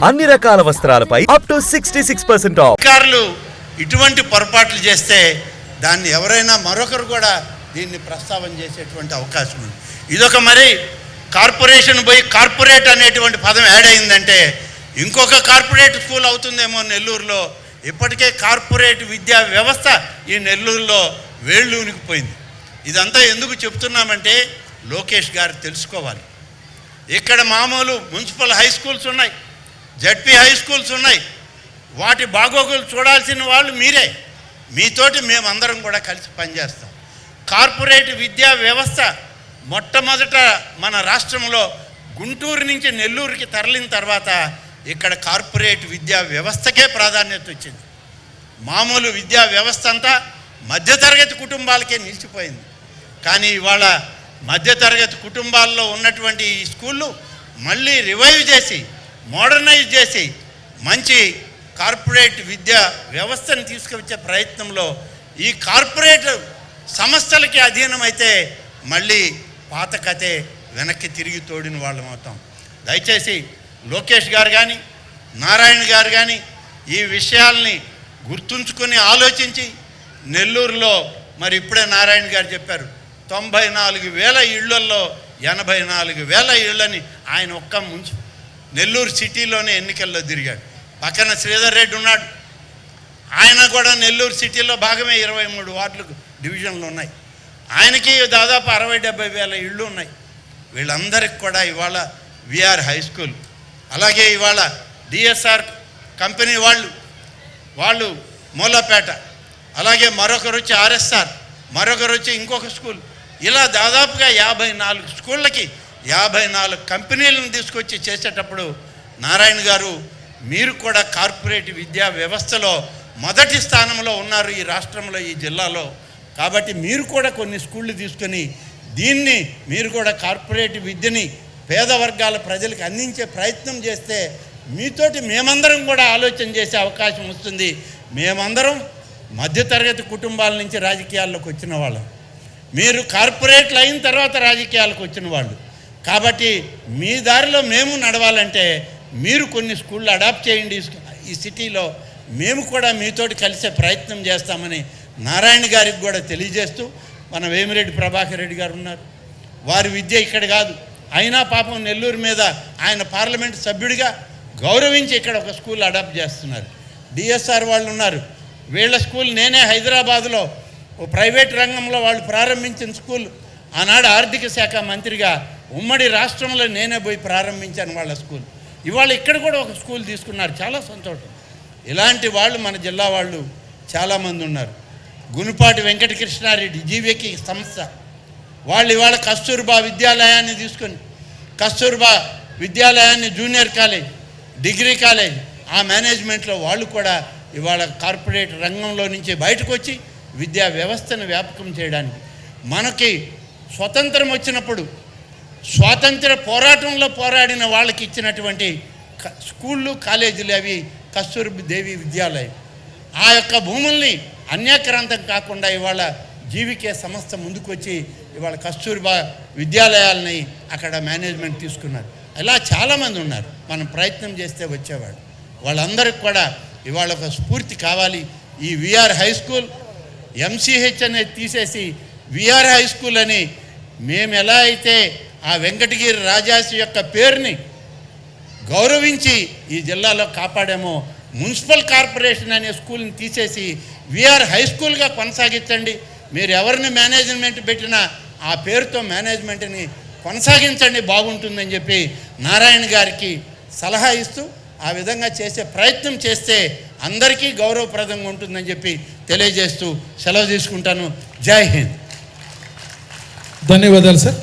అన్ని రకాల వస్త్రాలపై up to 66% of. అధికారులు ఇటువంటి పొరపాట్లు చేస్తే దాన్ని ఎవరైనా మరొకరు కూడా దీన్ని ప్రస్తావన చేసేటువంటి అవకాశం ఉంది. ఇదొక మరి కార్పొరేషన్ పోయి కార్పొరేట్ అనేటువంటి పదం యాడ్ అయిందంటే ఇంకొక కార్పొరేట్ స్కూల్ అవుతుందేమో నెల్లూరులో. ఇప్పటికే కార్పొరేట్ విద్యా వ్యవస్థ ఈ నెల్లూరులో వేళ్ళూనికిపోయింది. ఇదంతా ఎందుకు చెప్తున్నామంటే లోకేష్ గారు తెలుసుకోవాలి. ఇక్కడ మామూలు మున్సిపల్ హై స్కూల్స్ ఉన్నాయి, జడ్పీ హై స్కూల్స్ ఉన్నాయి. వాటి బాగోగులు చూడాల్సిన వాళ్ళు మీరే. మీతోటి మేమందరం కూడా కలిసి పనిచేస్తాం. కార్పొరేట్ విద్యా వ్యవస్థ మొట్టమొదట మన రాష్ట్రంలో గుంటూరు నుంచి నెల్లూరుకి తరలిన తర్వాత ఇక్కడ కార్పొరేట్ విద్యా వ్యవస్థకే ప్రాధాన్యత వచ్చింది. మామూలు విద్యా వ్యవస్థ అంతా మధ్యతరగతి కుటుంబాలకే నిలిచిపోయింది. కానీ ఇవాళ మధ్యతరగతి కుటుంబాల్లో ఉన్నటువంటి ఈ స్కూళ్ళు మళ్ళీ రివైవ్ చేసి మోడర్నైజ్ చేసి మంచి కార్పొరేట్ విద్యా వ్యవస్థను తీసుకువచ్చే ప్రయత్నంలో ఈ కార్పొరేట్ సంస్థలకి అధీనమైతే మళ్ళీ పాత కథే వెనక్కి తిరిగి తోడిన వాళ్ళం అవుతాం. దయచేసి లోకేష్ గారు కానీ నారాయణ గారు కానీ ఈ విషయాల్ని గుర్తుంచుకొని ఆలోచించి నెల్లూరులో మరి ఇప్పుడే నారాయణ గారు చెప్పారు 94,000 ఇళ్లల్లో 84,000 ఇళ్ళని ఆయన ఒక్క నెల్లూరు సిటీలోనే ఎన్నికల్లో తిరిగాడు. పక్కన శ్రీధర్ రెడ్డి ఉన్నాడు, ఆయన కూడా నెల్లూరు సిటీలో భాగమే 23 వార్డులకు డివిజన్లు ఉన్నాయి. ఆయనకి దాదాపు 60,000-70,000 ఇళ్ళు ఉన్నాయి. వీళ్ళందరికీ కూడా ఇవాళ విఆర్ హై స్కూల్, అలాగే ఇవాళ డిఎస్ఆర్ కంపెనీ వాళ్ళు మూలపేట, అలాగే మరొకరు వచ్చి ఆర్ఎస్ఆర్, మరొకరు వచ్చి ఇంకొక స్కూల్, ఇలా దాదాపుగా 54 స్కూళ్ళకి 54 కంపెనీలను తీసుకొచ్చి చేసేటప్పుడు నారాయణ గారు మీరు కూడా కార్పొరేట్ విద్యా వ్యవస్థలో మొదటి స్థానంలో ఉన్నారు ఈ రాష్ట్రంలో, ఈ జిల్లాలో. కాబట్టి మీరు కూడా కొన్ని స్కూళ్ళు తీసుకొని దీన్ని మీరు కూడా కార్పొరేట్ విద్యని పేద వర్గాల ప్రజలకు అందించే ప్రయత్నం చేస్తే మీతోటి మేమందరం కూడా ఆలోచన చేసే అవకాశం వస్తుంది. మేమందరం మధ్యతరగతి కుటుంబాల నుంచి రాజకీయాల్లోకి వచ్చిన వాళ్ళం, మీరు కార్పొరేట్లు అయిన తర్వాత రాజకీయాలకు వచ్చిన వాళ్ళు. కాబట్టి మీ దారిలో మేము నడవాలంటే మీరు కొన్ని స్కూళ్ళు అడాప్ట్ చేయండి ఈ సిటీలో, మేము కూడా మీతోటి కలిసే ప్రయత్నం చేస్తామని నారాయణ గారికి కూడా తెలియజేస్తూ, మన వేమిరెడ్డి ప్రభాకర్ రెడ్డి గారు ఉన్నారు, వారి విద్య ఇక్కడ కాదు అయినా పాపం నెల్లూరు మీద ఆయన పార్లమెంట్ సభ్యుడిగా గౌరవించి ఇక్కడ ఒక స్కూల్ అడాప్ట్ చేస్తున్నారు. డిఎస్ఆర్ వాళ్ళు ఉన్నారు, వీళ్ళ స్కూల్ నేనే హైదరాబాదులో ఓ ప్రైవేట్ రంగంలో వాళ్ళు ప్రారంభించిన స్కూల్, ఆనాడు ఆర్థిక శాఖ మంత్రిగా ఉమ్మడి రాష్ట్రంలో నేనే పోయి ప్రారంభించాను వాళ్ళ స్కూల్. ఇవాళ ఇక్కడ కూడా ఒక స్కూల్ తీసుకున్నారు, చాలా సంతోషం. ఇలాంటి వాళ్ళు మన జిల్లా వాళ్ళు చాలామంది ఉన్నారు. గునుపాటి వెంకటకృష్ణారెడ్డి జీవికి సంస్థ వాళ్ళు ఇవాళ కస్తూర్బా విద్యాలయాన్ని తీసుకొని, కస్తూర్బా విద్యాలయాన్ని జూనియర్ కాలేజ్, డిగ్రీ కాలేజ్, ఆ మేనేజ్మెంట్లో వాళ్ళు కూడా ఇవాళ కార్పొరేట్ రంగంలో నుంచి బయటకు వచ్చి విద్యా వ్యవస్థను వ్యాపకం చేయడానికి, మనకి స్వతంత్రం వచ్చినప్పుడు స్వాతంత్ర పోరాటంలో పోరాడిన వాళ్ళకి ఇచ్చినటువంటి స్కూళ్ళు కాలేజీలు అవి కస్తూర్బా దేవి విద్యాలయం. ఆ యొక్క భూముల్ని అన్యాక్రాంతం కాకుండా ఇవాళ జీవికే సంస్థ ముందుకు వచ్చి ఇవాళ కస్తూర్బా విద్యాలయాలని అక్కడ మేనేజ్మెంట్ తీసుకున్నారు. ఇలా చాలామంది ఉన్నారు, మనం ప్రయత్నం చేస్తే వచ్చేవాడు. వాళ్ళందరికీ కూడా ఇవాళ ఒక స్ఫూర్తి కావాలి. ఈ విఆర్ హై స్కూల్ ఎంసీహెచ్ అనేది తీసేసి విఆర్ హై స్కూల్ అని మేము ఎలా అయితే ఆ వెంకటగిరి రాజాసి యొక్క పేరుని గౌరవించి ఈ జిల్లాలో కాపాడామో, మున్సిపల్ కార్పొరేషన్ అనే స్కూల్ని తీసేసి విఆర్ హై స్కూల్గా కొనసాగించండి. మీరు ఎవరిని మేనేజ్మెంట్ పెట్టినా ఆ పేరుతో మేనేజ్మెంట్ని కొనసాగించండి, బాగుంటుందని చెప్పి నారాయణ గారికి సలహా ఇస్తూ ఆ విధంగా చేసే ప్రయత్నం చేస్తే అందరికీ గౌరవప్రదంగా ఉంటుందని చెప్పి తెలియజేస్తూ సెలవు తీసుకుంటాను. జై హింద్. ధన్యవాదాలు సార్.